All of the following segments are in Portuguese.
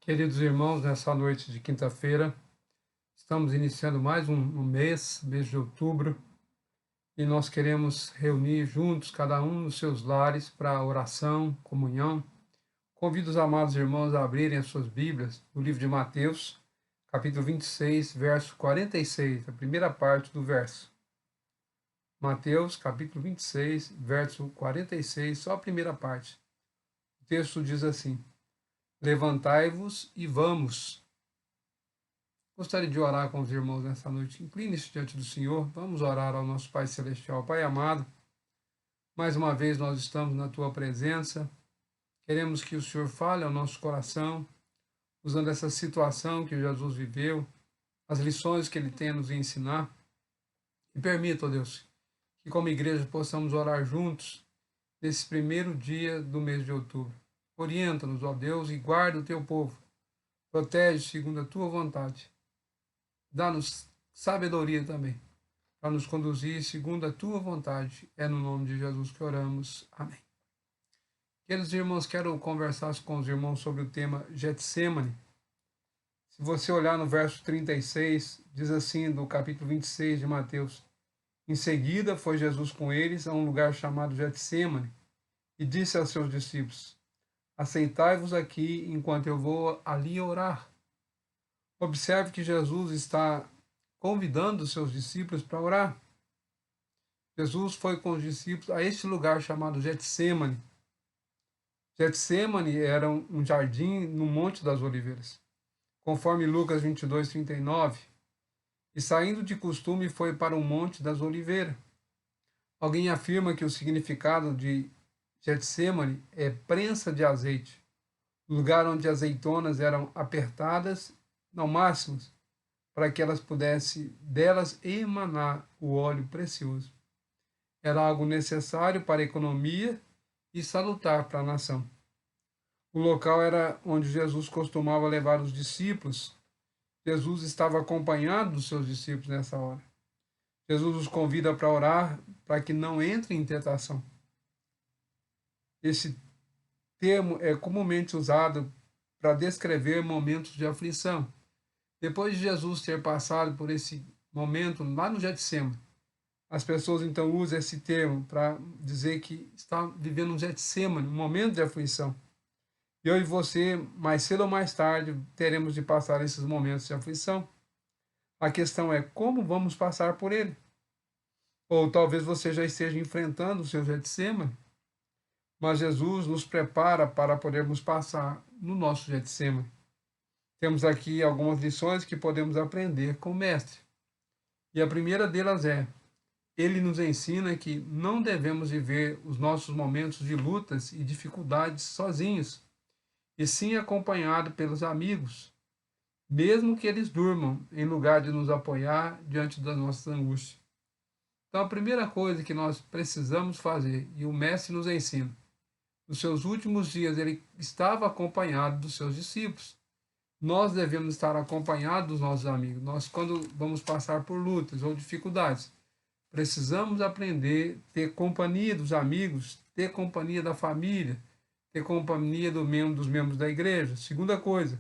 Queridos irmãos, nessa noite de quinta-feira, estamos iniciando mais um mês de outubro, e nós queremos reunir juntos, cada um nos seus lares, para oração, comunhão. Convido os amados irmãos a abrirem as suas Bíblias no livro de Mateus, capítulo 26, verso 46, a primeira parte do verso. Mateus, capítulo 26, verso 46, só a primeira parte. O texto diz assim: Levantai-vos e vamos. Gostaria de orar com os irmãos nessa noite. Incline-se diante do Senhor. Vamos orar ao nosso Pai Celestial. Pai amado, mais uma vez nós estamos na Tua presença. Queremos que o Senhor fale ao nosso coração, usando essa situação que Jesus viveu, as lições que Ele tem a nos ensinar. E permita, ó Deus, que como igreja possamos orar juntos nesse primeiro dia do mês de outubro. Orienta-nos, ó Deus, e guarda o Teu povo. Protege segundo a Tua vontade. Dá-nos sabedoria também, para nos conduzir segundo a Tua vontade. É no nome de Jesus que oramos. Amém. Queridos irmãos, quero conversar com os irmãos sobre o tema Getsêmani. Se você olhar no verso 36, diz assim, do capítulo 26 de Mateus: Em seguida foi Jesus com eles a um lugar chamado Getsêmani e disse aos seus discípulos: Assentai-vos aqui enquanto eu vou ali orar. Observe que Jesus está convidando os seus discípulos para orar. Jesus foi com os discípulos a este lugar chamado Getsêmani. Getsêmani era um jardim no Monte das Oliveiras, conforme Lucas 22, 39. E saindo de costume foi para o Monte das Oliveiras. Alguém afirma que o significado de Getsêmani é prensa de azeite, lugar onde as azeitonas eram apertadas ao máximo, para que elas pudessem delas emanar o óleo precioso. Era algo necessário para a economia e salutar para a nação. O local era onde Jesus costumava levar os discípulos. Jesus estava acompanhado dos seus discípulos nessa hora. Jesus os convida para orar para que não entrem em tentação. Esse termo é comumente usado para descrever momentos de aflição. Depois de Jesus ter passado por esse momento lá no Getsêmani, as pessoas então usam esse termo para dizer que está vivendo um Getsêmani, um momento de aflição. E eu e você, mais cedo ou mais tarde, teremos de passar esses momentos de aflição. A questão é como vamos passar por ele. Ou talvez você já esteja enfrentando o seu Getsêmani, mas Jesus nos prepara para podermos passar no nosso Getsêmani. Temos aqui algumas lições que podemos aprender com o Mestre. E a primeira delas é: ele nos ensina que não devemos viver os nossos momentos de lutas e dificuldades sozinhos, e sim acompanhado pelos amigos, mesmo que eles durmam, em lugar de nos apoiar diante das nossas angústias. Então, a primeira coisa que nós precisamos fazer, e o Mestre nos ensina, nos seus últimos dias ele estava acompanhado dos seus discípulos. Nós devemos estar acompanhados dos nossos amigos. Nós, quando vamos passar por lutas ou dificuldades, precisamos aprender a ter companhia dos amigos, ter companhia da família, ter companhia dos membros da igreja. Segunda coisa,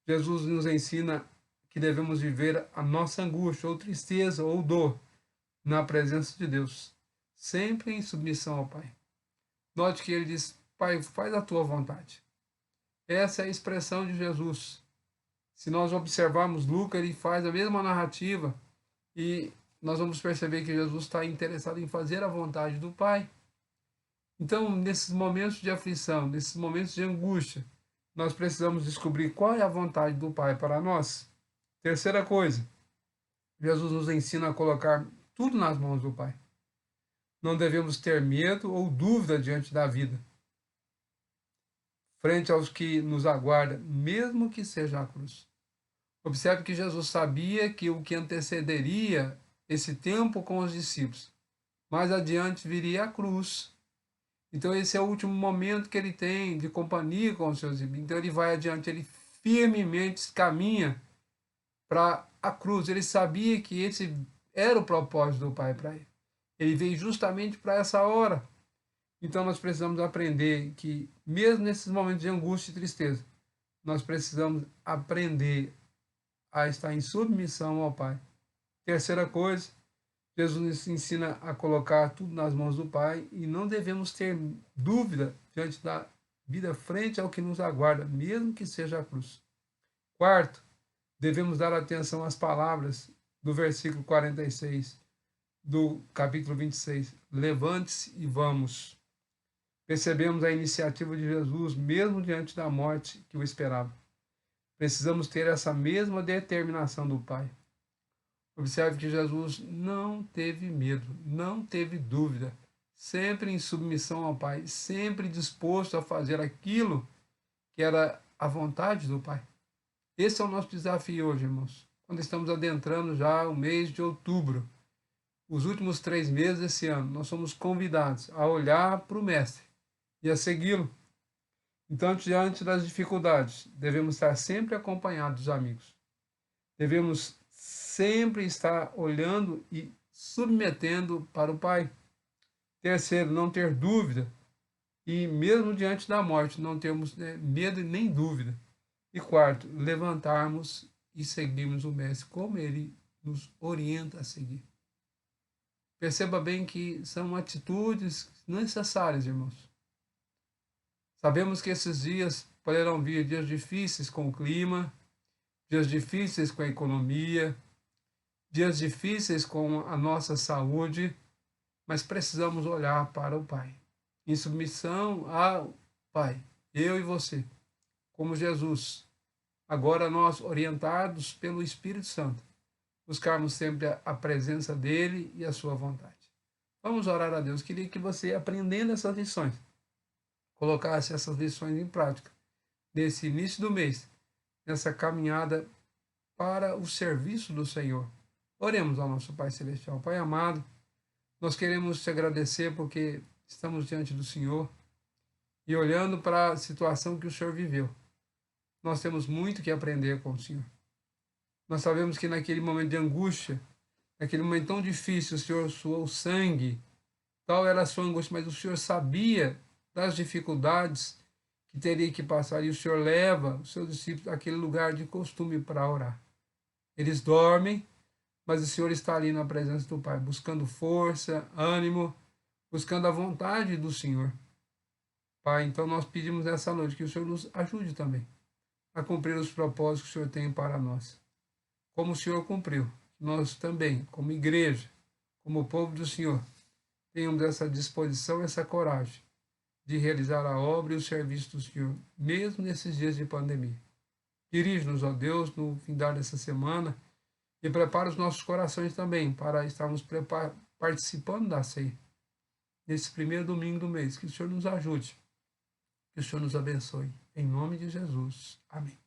Jesus nos ensina que devemos viver a nossa angústia, ou tristeza, ou dor, na presença de Deus, sempre em submissão ao Pai. Note que ele diz: Pai, faz a tua vontade. Essa é a expressão de Jesus. Se nós observarmos Lucas, ele faz a mesma narrativa e nós vamos perceber que Jesus está interessado em fazer a vontade do Pai. Então, nesses momentos de aflição, nesses momentos de angústia, nós precisamos descobrir qual é a vontade do Pai para nós. Terceira coisa, Jesus nos ensina a colocar tudo nas mãos do Pai. Não devemos ter medo ou dúvida diante da vida, frente aos que nos aguarda, mesmo que seja a cruz. Observe que Jesus sabia que o que antecederia esse tempo com os discípulos, mais adiante viria a cruz. Então esse é o último momento que ele tem de companhia com os seus discípulos. Então ele vai adiante, ele firmemente caminha para a cruz. Ele sabia que esse era o propósito do Pai para ele. Ele veio justamente para essa hora. Então nós precisamos aprender que, mesmo nesses momentos de angústia e tristeza, nós precisamos aprender a estar em submissão ao Pai. Terceira coisa, Jesus nos ensina a colocar tudo nas mãos do Pai e não devemos ter dúvida diante da vida frente ao que nos aguarda, mesmo que seja a cruz. Quarto, devemos dar atenção às palavras do versículo 46 do capítulo 26. Levante-se e vamos. Percebemos a iniciativa de Jesus, mesmo diante da morte que o esperava. Precisamos ter essa mesma determinação do Pai. Observe que Jesus não teve medo, não teve dúvida, sempre em submissão ao Pai, sempre disposto a fazer aquilo que era a vontade do Pai. Esse é o nosso desafio hoje, irmãos, quando estamos adentrando já o mês de outubro. Os últimos 3 meses desse ano, nós somos convidados a olhar para o Mestre e a segui-lo. Então, diante das dificuldades, devemos estar sempre acompanhados dos amigos. Devemos sempre estar olhando e submetendo para o Pai. Terceiro, não ter dúvida. E mesmo diante da morte, não termos medo e nem dúvida. E quarto, levantarmos e seguirmos o Mestre como ele nos orienta a seguir. Perceba bem que são atitudes necessárias, irmãos. Sabemos que esses dias poderão vir dias difíceis com o clima, dias difíceis com a economia, dias difíceis com a nossa saúde, mas precisamos olhar para o Pai. Em submissão ao Pai, eu e você, como Jesus, agora nós orientados pelo Espírito Santo, buscarmos sempre a presença dele e a sua vontade. Vamos orar a Deus. Queria que você, aprendendo essas lições, colocasse essas lições em prática nesse início do mês, nessa caminhada para o serviço do Senhor. Oremos ao nosso Pai Celestial. Pai amado, nós queremos te agradecer porque estamos diante do Senhor e olhando para a situação que o Senhor viveu. Nós temos muito que aprender com o Senhor. Nós sabemos que naquele momento de angústia, naquele momento tão difícil, o Senhor suou sangue, tal era a sua angústia, mas o Senhor sabia das dificuldades que teria que passar, e o Senhor leva os seus discípulos àquele lugar de costume para orar. Eles dormem, mas o Senhor está ali na presença do Pai, buscando força, ânimo, buscando a vontade do Senhor. Pai, então nós pedimos nessa noite que o Senhor nos ajude também a cumprir os propósitos que o Senhor tem para nós. Como o Senhor cumpriu, nós também, como igreja, como povo do Senhor, tenhamos essa disposição, essa coragem de realizar a obra e o serviço do Senhor, mesmo nesses dias de pandemia. Dirige-nos, ó Deus, no findar dessa semana e prepara os nossos corações também para estarmos participando da ceia, nesse primeiro domingo do mês. Que o Senhor nos ajude, que o Senhor nos abençoe. Em nome de Jesus. Amém.